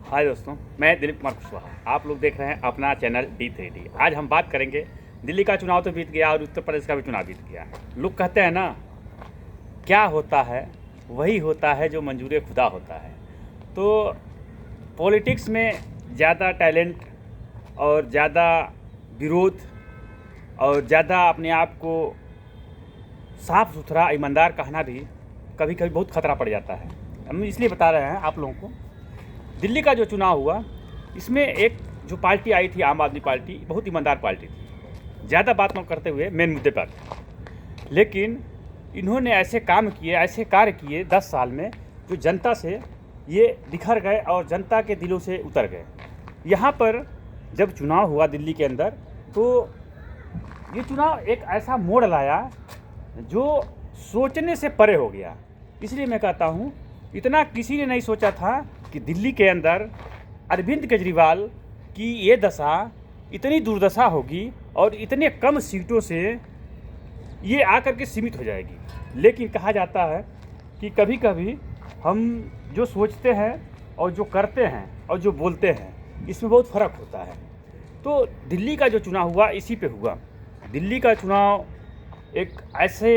हाय दोस्तों, मैं दिलीप कुमार कुशवाहा। आप लोग देख रहे हैं अपना चैनल D3D। आज हम बात करेंगे, दिल्ली का चुनाव तो बीत गया और उत्तर प्रदेश का भी चुनाव बीत गया। लोग कहते हैं ना, क्या होता है वही होता है जो मंजूर खुदा होता है। तो पॉलिटिक्स में ज़्यादा टैलेंट और ज़्यादा विरोध और ज़्यादा अपने आप को साफ़ सुथरा ईमानदार कहना भी कभी कभी बहुत खतरा पड़ जाता है। हम इसलिए बता रहे हैं आप लोगों को, दिल्ली का जो चुनाव हुआ इसमें एक जो पार्टी आई थी, आम आदमी पार्टी, बहुत ईमानदार पार्टी थी। ज़्यादा बात न करते हुए मेन मुद्दे पर, लेकिन इन्होंने ऐसे काम किए, ऐसे कार्य किए 10 साल में जो जनता से ये बिखर गए और जनता के दिलों से उतर गए। यहाँ पर जब चुनाव हुआ दिल्ली के अंदर, तो ये चुनाव एक ऐसा मोड़ लाया जो सोचने से परे हो गया। इसलिए मैं कहता हूँ, इतना किसी ने नहीं सोचा था कि दिल्ली के अंदर अरविंद केजरीवाल की ये दशा, इतनी दुर्दशा होगी और इतने कम सीटों से ये आकर के सीमित हो जाएगी। लेकिन कहा जाता है कि कभी कभी हम जो सोचते हैं और जो करते हैं और जो बोलते हैं, इसमें बहुत फ़र्क होता है। तो दिल्ली का जो चुनाव हुआ इसी पे हुआ। दिल्ली का चुनाव एक ऐसे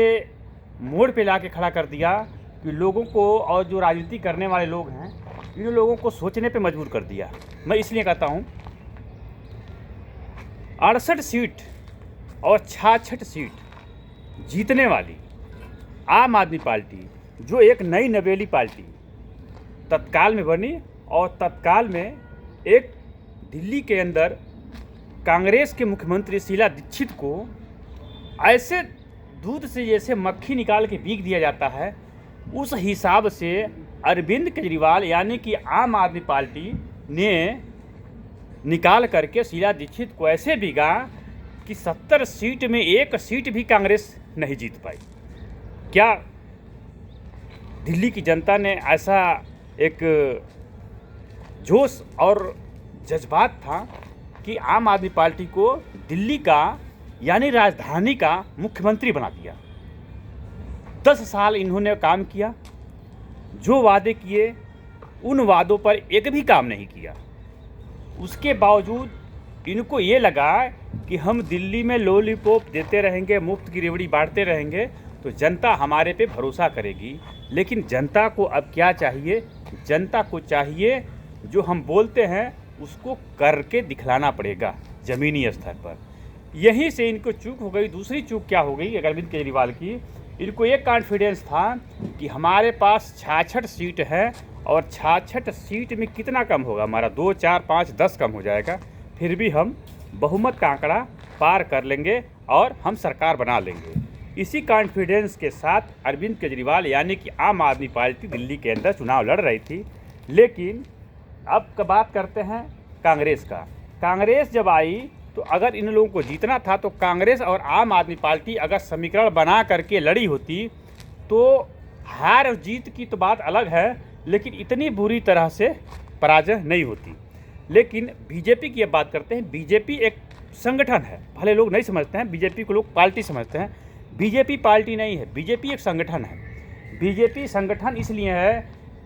मोड़ पे ला के खड़ा कर दिया कि लोगों को, और जो राजनीति करने वाले लोग हैं, इन लोगों को सोचने पे मजबूर कर दिया। मैं इसलिए कहता हूँ, 68 सीट और 66 सीट जीतने वाली आम आदमी पार्टी, जो एक नई नवेली पार्टी तत्काल में बनी, और तत्काल में एक दिल्ली के अंदर कांग्रेस के मुख्यमंत्री शीला दीक्षित को ऐसे दूध से जैसे मक्खी निकाल के बीक दिया जाता है, उस हिसाब से अरविंद केजरीवाल यानी कि आम आदमी पार्टी ने निकाल करके शीला दीक्षित को ऐसे बिगा कि 70 सीट में एक सीट भी कांग्रेस नहीं जीत पाई। क्या दिल्ली की जनता ने ऐसा एक जोश और जज्बात था कि आम आदमी पार्टी को दिल्ली का यानी राजधानी का मुख्यमंत्री बना दिया। 10 साल इन्होंने काम किया, जो वादे किए उन वादों पर एक भी काम नहीं किया। उसके बावजूद इनको ये लगा कि हम दिल्ली में लॉलीपॉप देते रहेंगे, मुफ्त की रेवड़ी बांटते रहेंगे तो जनता हमारे पे भरोसा करेगी। लेकिन जनता को अब क्या चाहिए? जनता को चाहिए जो हम बोलते हैं उसको करके दिखलाना पड़ेगा ज़मीनी स्तर पर। यहीं से इनको चूक हो गई। दूसरी चूक क्या हो गई अरविंद केजरीवाल की? इनको एक कॉन्फिडेंस था कि हमारे पास 66 सीट है और 66 सीट में कितना कम होगा, हमारा 2, 4, 5, 10 कम हो जाएगा, फिर भी हम बहुमत का आंकड़ा पार कर लेंगे और हम सरकार बना लेंगे। इसी कॉन्फिडेंस के साथ अरविंद केजरीवाल यानी कि आम आदमी पार्टी दिल्ली के अंदर चुनाव लड़ रही थी। लेकिन अब का बात करते हैं कांग्रेस का। कांग्रेस जब आई तो अगर इन लोगों को जीतना था तो कांग्रेस और आम आदमी पार्टी अगर समीकरण बना करके लड़ी होती तो हार और जीत की तो बात अलग है, लेकिन इतनी बुरी तरह से पराजय नहीं होती। लेकिन बीजेपी की अब बात करते हैं। बीजेपी एक संगठन है, भले लोग नहीं समझते हैं, बीजेपी को लोग पार्टी समझते हैं। बीजेपी पार्टी नहीं है, बीजेपी एक संगठन है। बीजेपी संगठन इसलिए है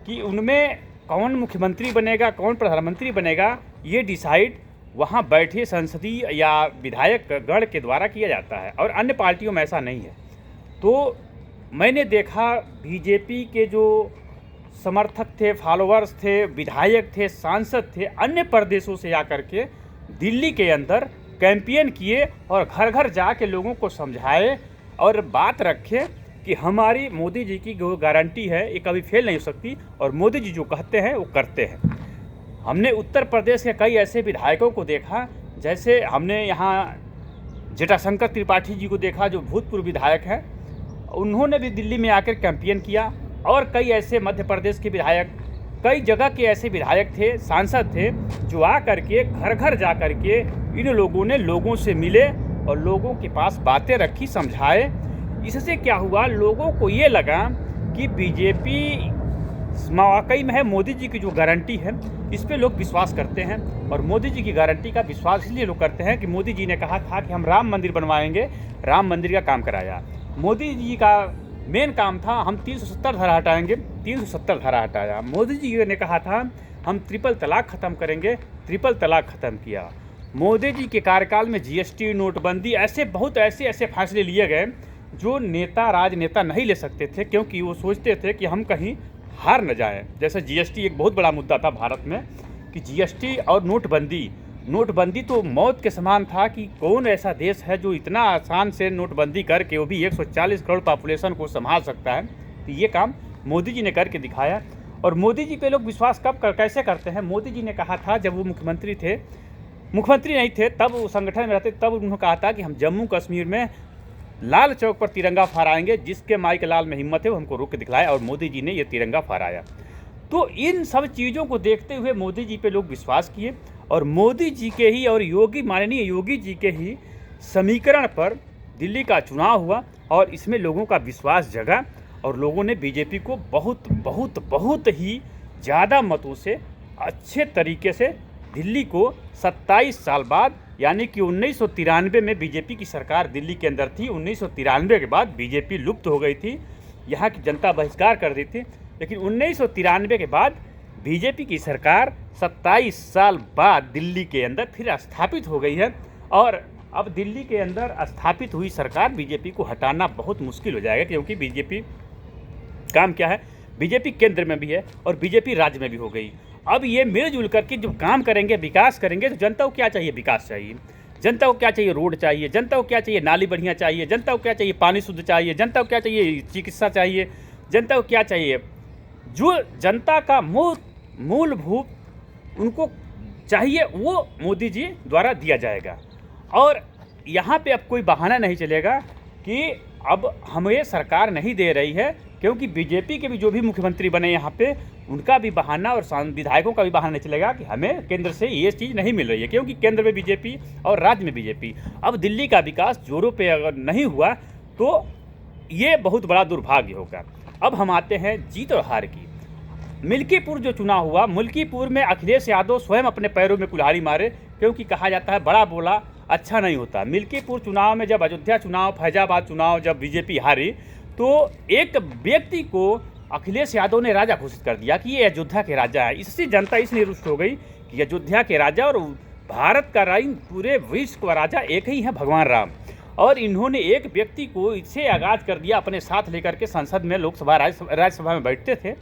कि उनमें कौन मुख्यमंत्री बनेगा, कौन प्रधानमंत्री बनेगा, ये डिसाइड वहाँ बैठे संसदीय या विधायक गण के द्वारा किया जाता है, और अन्य पार्टियों में ऐसा नहीं है। तो मैंने देखा बीजेपी के जो समर्थक थे, फॉलोअर्स थे, विधायक थे, सांसद थे, अन्य प्रदेशों से आकर के दिल्ली के अंदर कैंपेन किए और घर घर जाके लोगों को समझाए और बात रखे कि हमारी मोदी जी की जो गारंटी है ये कभी फेल नहीं हो सकती, और मोदी जी जो कहते हैं वो करते हैं। हमने उत्तर प्रदेश के कई ऐसे विधायकों को देखा, जैसे हमने यहाँ जटाशंकर त्रिपाठी जी को देखा जो भूतपूर्व विधायक हैं, उन्होंने भी दिल्ली में आकर कैंपेन किया। और कई ऐसे मध्य प्रदेश के विधायक, कई जगह के ऐसे विधायक थे, सांसद थे, जो आ करके घर घर जा कर के इन लोगों ने लोगों से मिले और लोगों के पास बातें रखी, समझाए। इससे क्या हुआ, लोगों को ये लगा कि बीजेपी वाकई में है, मोदी जी की जो गारंटी है इस पे लोग विश्वास करते हैं। और मोदी जी की गारंटी का विश्वास इसलिए लोग करते हैं कि मोदी जी ने कहा था कि हम राम मंदिर बनवाएंगे, राम मंदिर का काम कराया। मोदी जी का मेन काम था हम 370 धारा हटाएंगे, 370 धारा हटाया। मोदी जी ने कहा था हम ट्रिपल तलाक ख़त्म करेंगे, ट्रिपल तलाक ख़त्म किया। मोदी जी के कार्यकाल में जीएसटी, नोटबंदी, ऐसे बहुत ऐसे फैसले लिए गए जो राजनेता नहीं ले सकते थे, क्योंकि वो सोचते थे कि हम कहीं हार न जाएं। जैसे जीएसटी एक बहुत बड़ा मुद्दा था भारत में कि जीएसटी और नोटबंदी तो मौत के समान था कि कौन ऐसा देश है जो इतना आसान से नोटबंदी करके वो भी 140 करोड़ पॉपुलेशन को संभाल सकता है। तो ये काम मोदी जी ने करके दिखाया। और मोदी जी पे लोग विश्वास कैसे करते हैं? मोदी जी ने कहा था जब वो मुख्यमंत्री नहीं थे, तब वो संगठन में रहते, तब उन्होंने कहा था कि हम जम्मू कश्मीर में लाल चौक पर तिरंगा फहराएंगे, जिसके माई के लाल में हिम्मत है वो हमको रोक के दिखलाए। और मोदी जी ने ये तिरंगा फहराया। तो इन सब चीज़ों को देखते हुए मोदी जी पे लोग विश्वास किए और मोदी जी के ही और माननीय योगी जी के ही समीकरण पर दिल्ली का चुनाव हुआ और इसमें लोगों का विश्वास जगा और लोगों ने बीजेपी को बहुत बहुत बहुत ही ज़्यादा मतों से अच्छे तरीके से दिल्ली को 27 साल बाद, यानी कि 1993 में बीजेपी की सरकार दिल्ली के अंदर थी। 1993 के बाद बीजेपी लुप्त हो गई थी, यहाँ की जनता बहिष्कार कर दी थी। लेकिन 1993 के बाद बीजेपी की सरकार 27 साल बाद दिल्ली के अंदर फिर स्थापित हो गई है। और अब दिल्ली के अंदर स्थापित हुई सरकार बीजेपी को हटाना बहुत मुश्किल हो जाएगा, क्योंकि बीजेपी काम क्या है, बीजेपी केंद्र में भी है और बीजेपी राज्य में भी हो गई। अब ये मिलजुल करके जो काम करेंगे, विकास करेंगे, तो जनता को क्या चाहिए? विकास चाहिए। जनता को क्या चाहिए? रोड चाहिए। जनता को क्या चाहिए? नाली बढ़िया चाहिए। जनता को क्या चाहिए? पानी शुद्ध चाहिए। जनता को क्या चाहिए? चिकित्सा चाहिए। जनता को क्या चाहिए? जो जनता का मूलभूत उनको चाहिए वो मोदी जी द्वारा दिया जाएगा। और यहाँ पे अब कोई बहाना नहीं चलेगा कि अब हमें सरकार नहीं दे रही है, क्योंकि बीजेपी के भी जो भी मुख्यमंत्री बने यहाँ पे, उनका भी बहाना और विधायकों का भी बहाना नहीं चलेगा कि हमें केंद्र से ये चीज़ नहीं मिल रही है, क्योंकि केंद्र में बीजेपी और राज्य में बीजेपी। अब दिल्ली का विकास जोरों पे अगर नहीं हुआ तो ये बहुत बड़ा दुर्भाग्य होगा। अब हम आते हैं जीत और हार की। मिल्कीपुर जो चुनाव हुआ, मिल्कीपुर में अखिलेश यादव स्वयं अपने पैरों में कुल्हाड़ी मारे, क्योंकि कहा जाता है बड़ा बोला अच्छा नहीं होता। मिल्कीपुर चुनाव में जब अयोध्या चुनाव, फैजाबाद चुनाव जब बीजेपी हारी, तो एक व्यक्ति को अखिलेश यादव ने राजा घोषित कर दिया कि ये अयोध्या के राजा है। इससे जनता इसलिए रुष्ट हो गई कि अयोध्या के राजा और भारत का पूरे विश्व का राजा एक ही है, भगवान राम। और इन्होंने एक व्यक्ति को इससे आगाज कर दिया, अपने साथ लेकर के संसद में, लोकसभा राज्यसभा में बैठते थे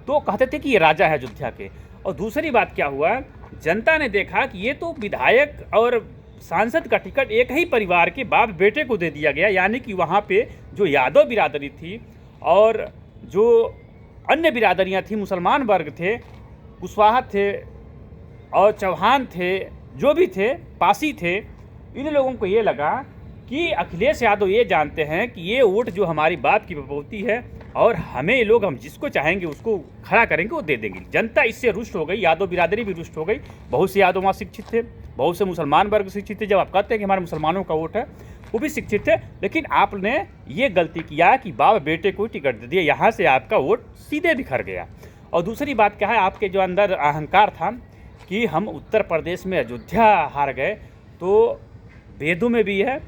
तो कहते थे कि ये राजा है अयोध्या के। और दूसरी बात क्या हुआ, जनता ने देखा कि ये तो विधायक और सांसद का टिकट एक ही परिवार के बाप बेटे को दे दिया गया, यानी कि वहाँ पे जो यादव बिरादरी थी और जो अन्य बिरादरियाँ थी, मुसलमान वर्ग थे, कुशवाहा थे और चौहान थे, जो भी थे, पासी थे, इन लोगों को ये लगा कि अखिलेश यादव ये जानते हैं कि ये वोट जो हमारी बाप की बपौती है और हमें ये लोग, हम जिसको चाहेंगे उसको खड़ा करेंगे, वो दे देंगे। जनता इससे रुष्ट हो गई, यादव बिरादरी भी रुष्ट हो गई। बहुत से यादव वहाँ शिक्षित थे, बहुत से मुसलमान वर्ग शिक्षित थे। जब आप कहते हैं कि हमारे मुसलमानों का वोट है, वो भी शिक्षित थे, लेकिन आपने ये गलती किया कि बाप बेटे को टिकट दे दिया, यहाँ से आपका वोट सीधे बिखर गया। और दूसरी बात क्या है, आपके जो अंदर अहंकार था कि हम उत्तर प्रदेश में अयोध्या हार गए, तो वेदों में भी है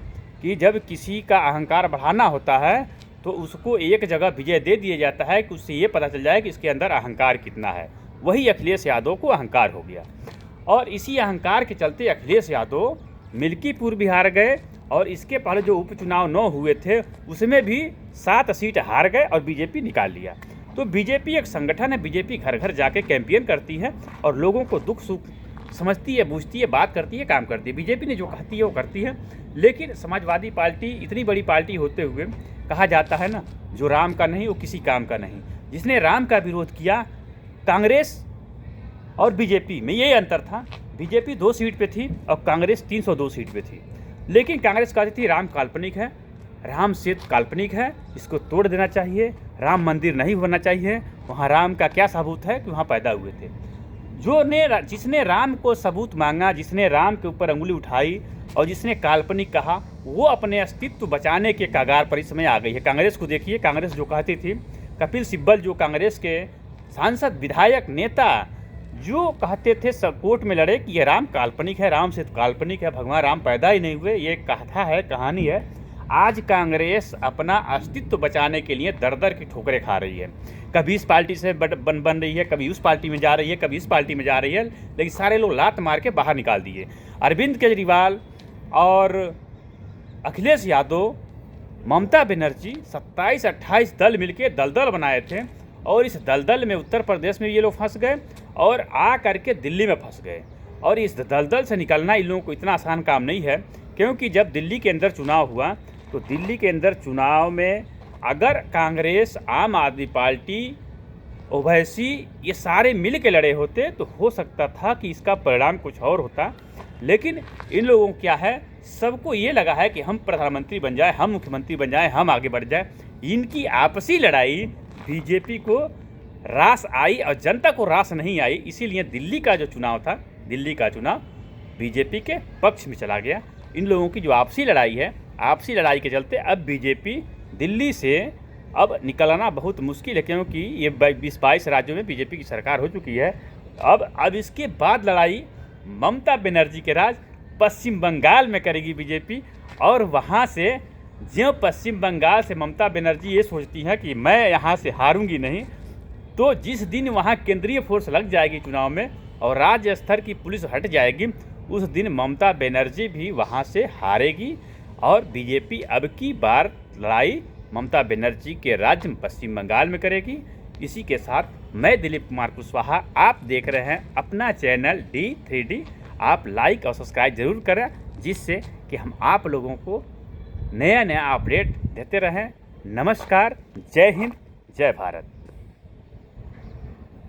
कि जब किसी का अहंकार बढ़ाना होता है तो उसको एक जगह विजय दे दिया जाता है कि उससे ये पता चल जाए कि इसके अंदर अहंकार कितना है। वही अखिलेश यादव को अहंकार हो गया और इसी अहंकार के चलते अखिलेश यादव मिल्कीपुर भी हार गए और इसके पहले जो उपचुनाव 9 हुए थे उसमें भी 7 सीट हार गए और बीजेपी निकाल लिया। तो बीजेपी एक संगठन है, बीजेपी घर घर जाके कैंपेन करती है और लोगों को दुख सुख समझती है, बूझती है, बात करती है, काम करती है। बीजेपी ने जो कहती है वो करती है। लेकिन समाजवादी पार्टी इतनी बड़ी पार्टी होते हुए कहा जाता है ना, जो राम का नहीं वो किसी काम का नहीं। जिसने राम का विरोध किया, कांग्रेस और बीजेपी में ये अंतर था, बीजेपी 2 सीट पे थी और कांग्रेस 302 सीट पे थी। लेकिन कांग्रेस कहती थी राम काल्पनिक है, राम सेतु काल्पनिक है, इसको तोड़ देना चाहिए, राम मंदिर नहीं होना चाहिए, वहाँ राम का क्या सबूत है कि वहाँ पैदा हुए थे। जिसने राम को सबूत मांगा, जिसने राम के ऊपर अंगुली उठाई और जिसने काल्पनिक कहा, वो अपने अस्तित्व बचाने के कगार पर इस समय आ गई है। कांग्रेस को देखिए, कांग्रेस जो कहती थी, कपिल सिब्बल जो कांग्रेस के सांसद, विधायक, नेता जो कहते थे, सब कोर्ट में लड़े कि ये राम काल्पनिक है, राम से तो काल्पनिक है, भगवान राम पैदा ही नहीं हुए, ये कथा है, कहानी है। आज कांग्रेस अपना अस्तित्व बचाने के लिए दर दर की ठोकरें खा रही है। कभी इस पार्टी से बन रही है, कभी उस पार्टी में जा रही है, कभी इस पार्टी में जा रही है, लेकिन सारे लोग लात मार के बाहर निकाल दिए। अरविंद केजरीवाल और अखिलेश यादव, ममता बनर्जी 27-28 दल मिलके दलदल बनाए थे और इस दलदल में उत्तर प्रदेश में ये लोग फंस गए और आ करके दिल्ली में फंस गए। और इस दलदल से निकलना इन लोगों को इतना आसान काम नहीं है, क्योंकि जब दिल्ली के अंदर चुनाव हुआ तो दिल्ली के अंदर चुनाव में अगर कांग्रेस, आम आदमी पार्टी, ओवैसी ये सारे मिल के लड़े होते तो हो सकता था कि इसका परिणाम कुछ और होता। लेकिन इन लोगों को क्या है, सबको ये लगा है कि हम प्रधानमंत्री बन जाए, हम मुख्यमंत्री बन जाए, हम आगे बढ़ जाए। इनकी आपसी लड़ाई बीजेपी को रास आई और जनता को रास नहीं आई। इसीलिए दिल्ली का जो चुनाव था, दिल्ली का चुनाव बीजेपी के पक्ष में चला गया। इन लोगों की जो आपसी लड़ाई है, आपसी लड़ाई के चलते अब बीजेपी दिल्ली से अब निकलना बहुत मुश्किल है, क्योंकि ये 20-22 राज्यों में बीजेपी की सरकार हो चुकी है। अब इसके बाद लड़ाई ममता बनर्जी के राज पश्चिम बंगाल में करेगी बीजेपी। और वहाँ से ज्यों पश्चिम बंगाल से ममता बनर्जी ये सोचती हैं कि मैं यहाँ से हारूंगी नहीं, तो जिस दिन वहाँ केंद्रीय फोर्स लग जाएगी चुनाव में और राज्य स्तर की पुलिस हट जाएगी, उस दिन ममता बनर्जी भी वहाँ से हारेगी और बीजेपी अब की बार लड़ाई ममता बनर्जी के राज्य में पश्चिम बंगाल में करेगी। इसी के साथ मैं दिलीप कुमार कुशवाहा, आप देख रहे हैं अपना चैनल D3D। आप लाइक और सब्सक्राइब जरूर करें, जिससे कि हम आप लोगों को नया अपडेट देते रहें। नमस्कार, जय हिंद, जय भारत।